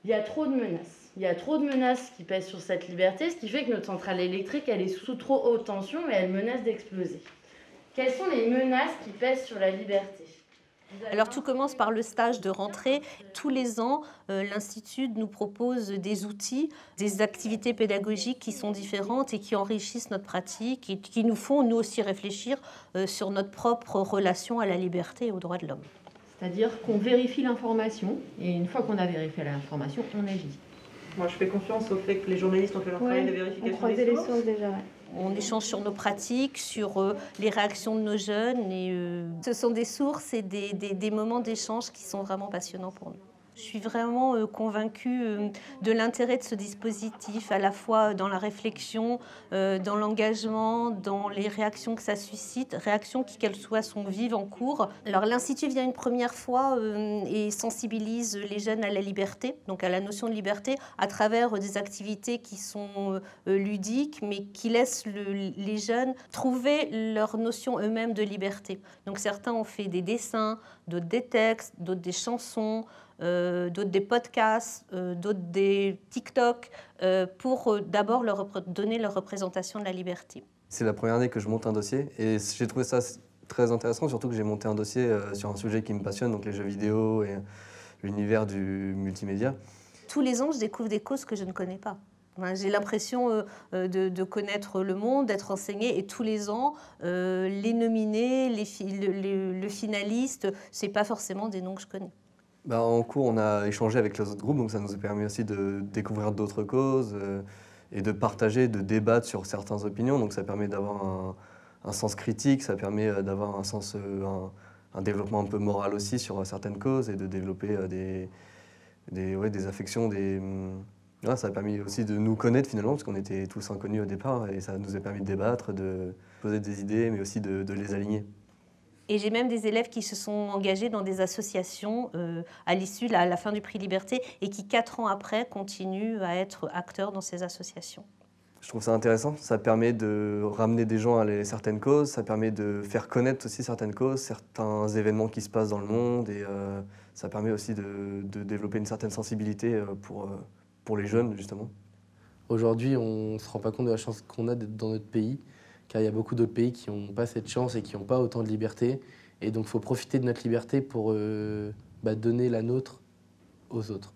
Il y a trop de menaces. Il y a trop de menaces qui pèsent sur cette liberté, ce qui fait que notre centrale électrique, elle est sous trop haute tension et elle menace d'exploser. Quelles sont les menaces qui pèsent sur la liberté? Alors tout commence par le stage de rentrée. Tous les ans, l'Institut nous propose des outils, des activités pédagogiques qui sont différentes et qui enrichissent notre pratique et qui nous font nous aussi réfléchir sur notre propre relation à la liberté et aux droits de l'homme. C'est-à-dire qu'on vérifie l'information et une fois qu'on a vérifié l'information, on agit. Moi, je fais confiance au fait que les journalistes ont fait leur travail de vérification on croisait des les sources. sources déjà. Ouais. On échange sur nos pratiques, sur les réactions de nos jeunes. Et, ce sont des sources et des moments d'échange qui sont vraiment passionnants pour nous. Je suis vraiment convaincue de l'intérêt de ce dispositif, à la fois dans la réflexion, dans l'engagement, dans les réactions que ça suscite, réactions qui, qu'elles soient, sont vives en cours. Alors l'Institut vient une première fois et sensibilise les jeunes à la liberté, donc à la notion de liberté, à travers des activités qui sont ludiques, mais qui laissent les jeunes trouver leur notion eux-mêmes de liberté. Donc certains ont fait des dessins, d'autres des textes, d'autres des chansons, d'autres des podcasts, d'autres des TikTok, pour d'abord leur donner leur représentation de la liberté. C'est la première année que je monte un dossier et j'ai trouvé ça très intéressant, surtout que j'ai monté un dossier sur un sujet qui me passionne, donc les jeux vidéo et l'univers du multimédia. Tous les ans, je découvre des causes que je ne connais pas. Enfin, j'ai l'impression de connaître le monde, d'être renseignée, et tous les ans, les nominés, le finaliste, ce n'est pas forcément des noms que je connais. Bah, en cours, on a échangé avec les autres groupes, donc ça nous a permis aussi de découvrir d'autres causes et de partager, de débattre sur certaines opinions. Donc ça permet d'avoir un sens critique, ça permet d'avoir un développement un peu moral aussi sur certaines causes et de développer des affections. Ouais, ça a permis aussi de nous connaître finalement, parce qu'on était tous inconnus au départ, et ça nous a permis de débattre, de poser des idées, mais aussi de les aligner. Et j'ai même des élèves qui se sont engagés dans des associations à l'issue, à la fin du prix Liberté, et qui 4 ans après continuent à être acteurs dans ces associations. Je trouve ça intéressant, ça permet de ramener des gens à certaines causes, ça permet de faire connaître aussi certaines causes, certains événements qui se passent dans le monde, et ça permet aussi de développer une certaine sensibilité pour les jeunes, justement. Aujourd'hui, on ne se rend pas compte de la chance qu'on a d'être dans notre pays, car il y a beaucoup d'autres pays qui n'ont pas cette chance et qui n'ont pas autant de liberté. Et donc, il faut profiter de notre liberté pour donner la nôtre aux autres.